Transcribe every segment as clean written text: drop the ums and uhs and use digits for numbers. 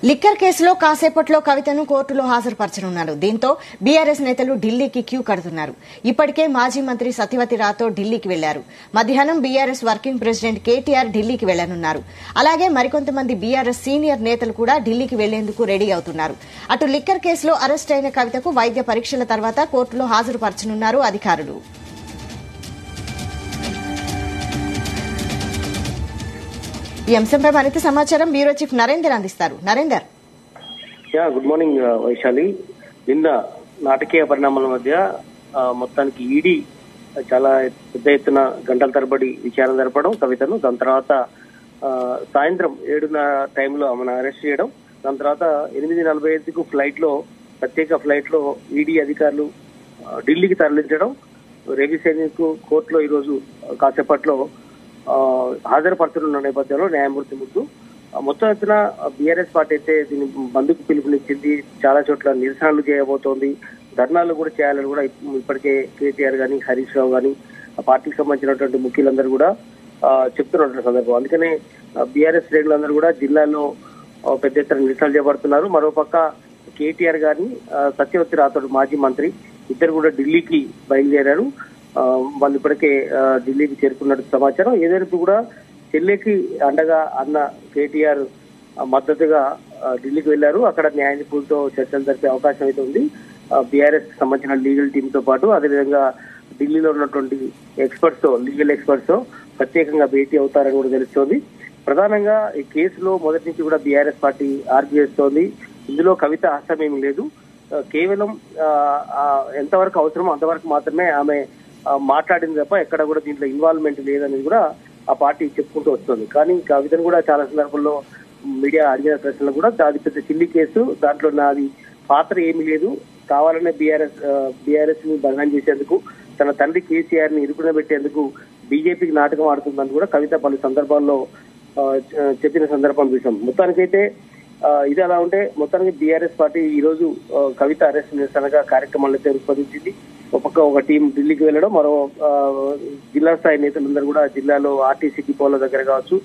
Liquor కేసులో కాసేపట్లో కవితను కోర్టులో హాజరుపరచనున్నారు. దీంతో బీఆర్ఎస్ నేతలు ఢిల్లీకి క్యూ కడుతున్నారు. ఇప్పటికే మాజీ మంత్రి సత్యవతి రాథోడ్ ఢిల్లీకి వెళ్లారు. మధ్యాహ్నం బీఆర్ఎస్ వర్కింగ్ ప్రెసిడెంట్ కేటీఆర్ ఢిల్లీకి వెళ్లనున్నారు. అలాగే మరికొంతమంది బీఆర్ఎస్ సీనియర్ నేతలు కూడా ఢిల్లీకి వెళ్లేందుకు రెడీ అవుతున్నారు. అటు లిక్కర్ కేసులో అరెస్ట్ అయిన కవితకు వైద్య పరీక్షల తర్వాత కోర్టులో హాజరుపరచనున్నారు అధికారులు. ఈ అంశంపై మరింత సమాచారం బ్యూరో చీఫ్ నరేందర్ అందిస్తారు. నరేందర్. Good morning Vaishali. నిన్న నాటకీయ పరిణామాల మధ్య మొత్తానికి ఈడీ చాలా పెద్ద ఎత్తున గంటల తరబడి విచారణ జరపడం కవితను, దాని తర్వాత సాయంత్రం 7:30 టైంలో ఆమెను అరెస్ట్ చేయడం, దాని తర్వాత 8:45కు ప్రత్యేక ఫ్లైట్ లో ఈడీ అధికారులు ఢిల్లీకి తరలించడం, రేవి సైనిక్ కోర్టులో ఈరోజు కాసేపట్లో హాజరుపరచనున్న నేపథ్యంలో న్యాయమూర్తి ముందు మొత్తం ఎత్తున బీఆర్ఎస్ పార్టీ అయితే దీని బంద్కు పిలుపునిచ్చింది. చాలా చోట్ల నిరసనలు చేయబోతోంది, ధర్నాలు కూడా చేయాలని కూడా ఇప్పటికే కేటీఆర్ గాని హరీష్ రావు గాని ఆ పార్టీకి సంబంధించినటువంటి ముఖ్యులందరూ కూడా చెప్తున్నటువంటి సందర్భం. అందుకనే బీఆర్ఎస్ శ్రేణులందరూ కూడా జిల్లాలో పెద్ద ఎత్తున నిరసనలు చేపడుతున్నారు. మరోపక్క కేటీఆర్ గాని సత్యవతి రాథోడ్ మాజీ మంత్రి ఇద్దరు కూడా ఢిల్లీకి బయలుదేరారు. వాళ్ళు ఇప్పటికే ఢిల్లీకి చేరుకున్నట్టు సమాచారం. ఏదైతే కూడా చెల్లెకి అండగా అన్న కేటీఆర్ మద్దతుగా ఢిల్లీకి వెళ్లారు. అక్కడ న్యాయ నిపుణులతో చర్చలు జరిపే అవకాశం అయితే ఉంది. బీఆర్ఎస్ సంబంధించిన లీగల్ టీమ్ తో పాటు అదేవిధంగా ఢిల్లీలో ఉన్నటువంటి లీగల్ ఎక్స్పర్ట్స్ ప్రత్యేకంగా భేటీ అవుతారని కూడా తెలుస్తోంది. ప్రధానంగా ఈ కేసులో మొదటి నుంచి కూడా బీఆర్ఎస్ పార్టీ ఆర్గ్యూ చేస్తోంది. ఇందులో కవిత హస్తమేమీ లేదు, కేవలం ఎంతవరకు అవసరమో అంతవరకు మాత్రమే ఆమె మాట్లాడింది తప్ప ఎక్కడ కూడా దీంట్లో ఇన్వాల్వ్మెంట్ లేదనేది కూడా ఆ పార్టీ చెప్పుకుంటూ వస్తుంది. కానీ కవితను కూడా చాలా సందర్భాల్లో మీడియా అడిగిన ప్రశ్నలు కూడా అది పెద్ద చిల్లి కేసు, దాంట్లో నాది పాత్ర ఏమీ లేదు, కావాలనే బీఆర్ఎస్ ని బదనాం చేసేందుకు, తన తండ్రి కేసీఆర్ ని ఇరుకున పెట్టేందుకు బీజేపీకి నాటకం ఆడుతుందని కూడా కవిత పలు సందర్భాల్లో చెప్పిన సందర్భం చూసాం. మొత్తానికైతే ఇది అలా ఉంటే మొత్తానికి బీఆర్ఎస్ పార్టీ ఈ రోజు కవిత అరెస్ట్ నిరసనగా కార్యక్రమాలను అయితే రూపొందించింది. ఒక టీం ఢిల్లీకి వెళ్లడం, మరో జిల్లా స్థాయి నేతలందరూ కూడా జిల్లాలో ఆర్టీసీ డిపోల దగ్గర కావచ్చు,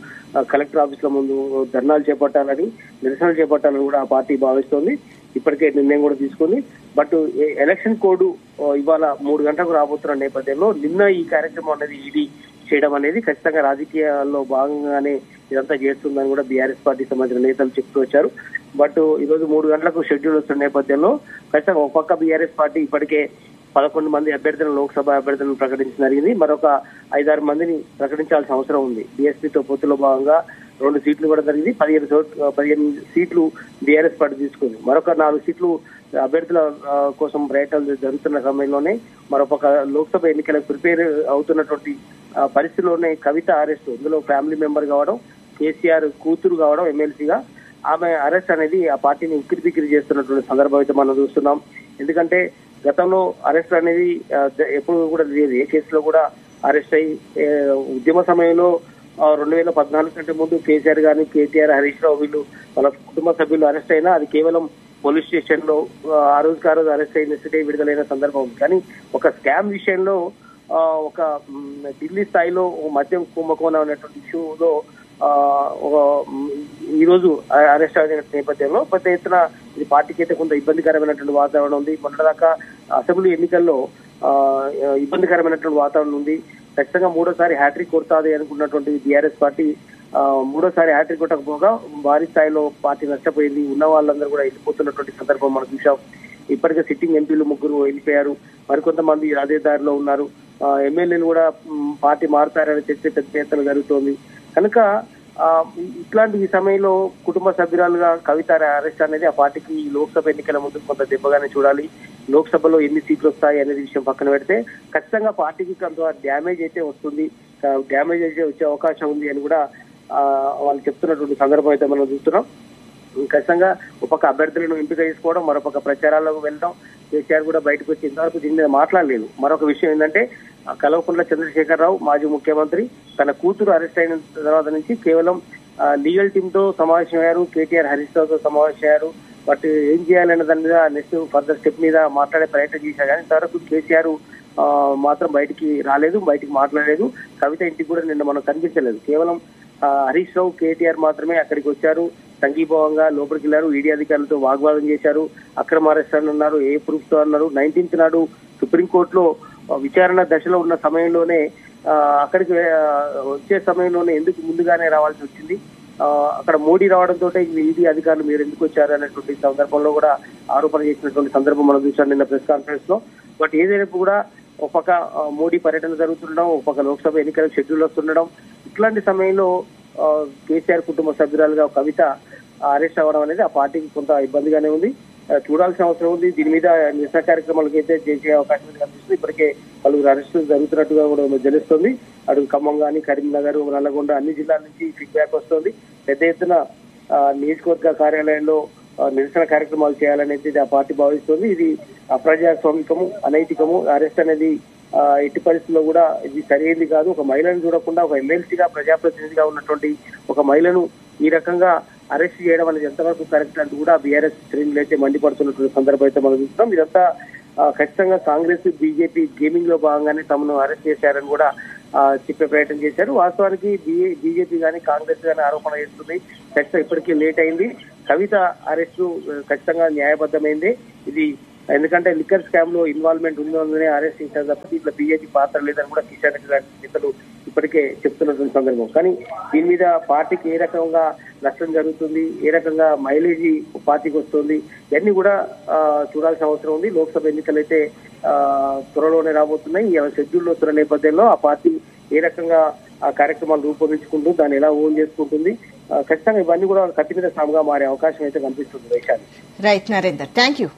కలెక్టర్ ఆఫీసుల ముందు ధర్నాలు చేపట్టాలని, నిరసనలు చేపట్టాలని కూడా ఆ పార్టీ భావిస్తోంది. ఇప్పటికే నిర్ణయం కూడా తీసుకుంది. బట్ ఎలక్షన్ కోడ్ ఇవాళ 3 గంటలకు రాబోతున్న నేపథ్యంలో నిన్న ఈ కార్యక్రమం అనేది ఈడీ చేయడం అనేది ఖచ్చితంగా రాజకీయాల్లో భాగంగానే ఇదంతా చేస్తుందని కూడా బీఆర్ఎస్ పార్టీ సంబంధించిన నేతలు చెప్తూ వచ్చారు. బట్ ఈ రోజు 3 గంటలకు షెడ్యూల్ వస్తున్న నేపథ్యంలో ఖచ్చితంగా ఒక పక్క బీఆర్ఎస్ పార్టీ ఇప్పటికే 11 మంది అభ్యర్థులను లోక్సభ అభ్యర్థులను ప్రకటించడం జరిగింది. మరొక 5-6 మందిని ప్రకటించాల్సిన అవసరం ఉంది. బీఎస్పీతో పొత్తులో భాగంగా 2 సీట్లు కూడా జరిగింది. 15 సీట్లు బీఆర్ఎస్ పార్టీ తీసుకుంది. మరొక 4 సీట్లు అభ్యర్థుల కోసం ప్రయత్నాలు జరుగుతున్న సమయంలోనే మరొక లోక్సభ ఎన్నికలకు ప్రిపేర్ అవుతున్నటువంటి పరిస్థితిలోనే కవిత అరెస్ట్, ఇందులో ఫ్యామిలీ మెంబర్ కావడం, కేసీఆర్ కూతురు కావడం ఎమ్మెల్సీగా, ఆమె అరెస్ట్ అనేది ఆ పార్టీని ఉక్కిరిబిక్కిరి చేస్తున్నటువంటి సందర్భం అయితే మనం చూస్తున్నాం. ఎందుకంటే గతంలో అరెస్ట్ అనేది ఎప్పుడు కూడా లేదు, ఏ కేసులో కూడా అరెస్ట్ అయ్యి ఉద్యమ సమయంలో 2014 కంటే ముందు కేసీఆర్ గాని కేటీఆర్ హరీష్ రావు వీళ్ళు వాళ్ళ కుటుంబ సభ్యులు అరెస్ట్ అయినా అది కేవలం పోలీస్ స్టేషన్ లో ఆ రోజు అరెస్ట్ అయిన సిటీ విడుదలైన సందర్భం ఉంది. కానీ ఒక స్కామ్ విషయంలో ఒక ఢిల్లీ స్థాయిలో మద్యం కుంభకోణం అనేటువంటి ఇష్యూలో ఈ రోజు అరెస్ట్ అయిన నేపథ్యంలో పెద్ద ఎత్తున ఇది పార్టీకి అయితే కొంత ఇబ్బందికరమైనటువంటి వాతావరణం ఉంది. మొన్నదాకా అసెంబ్లీ ఎన్నికల్లో ఇబ్బందికరమైనటువంటి వాతావరణం ఉంది. ఖచ్చితంగా 3వ హ్యాట్రిక్ కొడతాది అనుకున్నటువంటి బీఆర్ఎస్ పార్టీ 3వ హ్యాట్రిక్ కొట్టకపోగా భారీ స్థాయిలో పార్టీ నష్టపోయింది. ఉన్న వాళ్ళందరూ కూడా వెళ్ళిపోతున్నటువంటి సందర్భం మనం చూసాం. ఇప్పటికే సిట్టింగ్ ఎంపీలు 3 వెళ్ళిపోయారు, మరికొంతమంది అదే దారిలో ఉన్నారు. ఎమ్మెల్యేలు కూడా పార్టీ మారుతారని చర్చ పెద్ద ఎత్తున జరుగుతోంది. కనుక ఇట్లాంటి ఈ సమయంలో కుటుంబ సభ్యురాలుగా కవిత అరెస్ట్ అనేది ఆ పార్టీకి లోక్సభ ఎన్నికల ముందు కొంత దెబ్బగానే చూడాలి. లోక్సభలో ఎన్ని సీట్లు వస్తాయి అనేది విషయం పక్కన పెడితే ఖచ్చితంగా పార్టీకి కొంత డ్యామేజ్ అయితే వస్తుంది, డ్యామేజ్ అయితే వచ్చే అవకాశం ఉంది అని కూడా వాళ్ళు చెప్తున్నటువంటి సందర్భం అయితే మనం చూస్తున్నాం. ఖచ్చితంగా ఒక పక్క అభ్యర్థులను ఎంపిక చేసుకోవడం, మరొక ప్రచారాలకు వెళ్ళడం, కేసీఆర్ కూడా బయటకు వచ్చి ఇంతవరకు దీని మీద మాట్లాడలేదు. మరొక విషయం ఏంటంటే కల్వకుంట్ల చంద్రశేఖరరావు మాజీ ముఖ్యమంత్రి తన కూతురు అరెస్ట్ అయిన తర్వాత నుంచి కేవలం లీగల్ టీమ్ తో సమావేశమయ్యారు, కేటీఆర్ హరీష్ రావుతో సమావేశమయ్యారు. బట్ ఏం చేయాలనే దాని మీద నెక్స్ట్ ఫర్దర్ స్టెప్ మీద మాట్లాడే ప్రయత్నం చేశారు. కానీ ఇంతవరకు కేసీఆర్ మాత్రం బయటికి రాలేదు, బయటికి మాట్లాడలేదు. కవిత ఇంటికి కూడా నిన్న మనం కనిపించలేదు. కేవలం హరీష్ రావు కేటీఆర్ మాత్రమే అక్కడికి వచ్చారు. సంఘీభావంగా లోపలికి వెళ్లారు. ఈడీ అధికారులతో వాగ్వాదం చేశారు. అక్రమ అరెస్ట్ అని అన్నారు, ఏ ప్రూఫ్ తో అన్నారు. 19th నాడు సుప్రీంకోర్టులో విచారణ దశలో ఉన్న సమయంలోనే అక్కడికి వచ్చే సమయంలోనే ఎందుకు ముందుగానే రావాల్సి వచ్చింది, అక్కడ మోడీ రావడంతో ఈడీ అధికారులు మీరు ఎందుకు వచ్చారు అనేటువంటి సందర్భంలో కూడా ఆరోపణ చేసినటువంటి సందర్భం మనం చూసాం నిన్న ప్రెస్ కాన్ఫరెన్స్ లో. బట్ ఏదైనా కూడా ఒక పక్క మోడీ పర్యటన జరుగుతుండడం, ఒక పక్క లోక్సభ ఎన్నికల షెడ్యూల్ వస్తుండడం, ఇట్లాంటి సమయంలో కేసీఆర్ కుటుంబ సభ్యురాలుగా కవిత అరెస్ట్ అవ్వడం అనేది ఆ పార్టీకి కొంత ఇబ్బందిగానే ఉంది. చూడాల్సిన అవసరం ఉంది. దీని మీద నిరసన కార్యక్రమాలకు అయితే చేసే అవకాశం కనిపిస్తుంది. ఇప్పటికే పలువురు అరెస్టులు జరుగుతున్నట్టుగా కూడా తెలుస్తుంది. అటు ఖమ్మం కానీ, కరీంనగర్, నల్లగొండ అన్ని జిల్లాల నుంచి ఫీడ్బ్యాక్ వస్తుంది. పెద్ద ఎత్తున నియోజకవర్గ కార్యాలయంలో నిరసన కార్యక్రమాలు చేయాలనేది ఆ పార్టీ భావిస్తుంది. ఇది అప్రజాస్వామికము, అనైతికము. అరెస్ట్ అనేది ఎట్టి పరిస్థితుల్లో కూడా ఇది సరైనది కాదు. ఒక మహిళను చూడకుండా ఒక ఎమ్మెల్సీగా ప్రజాప్రతినిధిగా ఉన్నటువంటి ఒక మహిళను ఈ రకంగా అరెస్ట్ చేయడం అనేది ఎంతవరకు కరెక్ట్ అంటూ కూడా బీఆర్ఎస్ శ్రేణులు అయితే మండిపడుతున్నటువంటి సందర్భం అయితే మనం చూస్తున్నాం. ఇదంతా ఖచ్చితంగా కాంగ్రెస్, బీజేపీ గేమింగ్ లో భాగంగానే తమను అరెస్ట్ చేశారని కూడా చెప్పే ప్రయత్నం చేశారు. వాస్తవానికి బీజేపీ కానీ కాంగ్రెస్ కానీ ఆరోపణ చేస్తుంది. ఖచ్చితంగా ఇప్పటికీ లేట్ అయింది. కవిత అరెస్టు ఖచ్చితంగా న్యాయబద్ధమైంది. ఇది ఎందుకంటే లిక్కర్ స్కామ్ లో ఇన్వాల్వ్మెంట్ ఉందని అరెస్ట్ చేశారు తప్ప ఇట్లా బీజేపీ పాత్ర లేదని కూడా కిషన్ రెడ్డి లాంటి నేతలు ఇప్పటికే చెప్తున్నటువంటి సందర్భం. కానీ దీని మీద పార్టీకి ఏ రకంగా నష్టం జరుగుతుంది, ఏ రకంగా మైలేజీ పార్టీకి వస్తుంది, ఇవన్నీ కూడా చూడాల్సిన అవసరం ఉంది. లోక్సభ ఎన్నికలు అయితే త్వరలోనే రాబోతున్నాయి. షెడ్యూల్లో వస్తున్న నేపథ్యంలో ఆ పార్టీ ఏ రకంగా ఆ కార్యక్రమాలు రూపొందించుకుంటూ దాన్ని ఎలా ఓన్ చేసుకుంటుంది, ఖచ్చితంగా ఇవన్నీ కూడా కత్తి మీద సాముగా మారే అవకాశం అయితే కనిపిస్తుంది. Vaishali. Right Narender, thank you.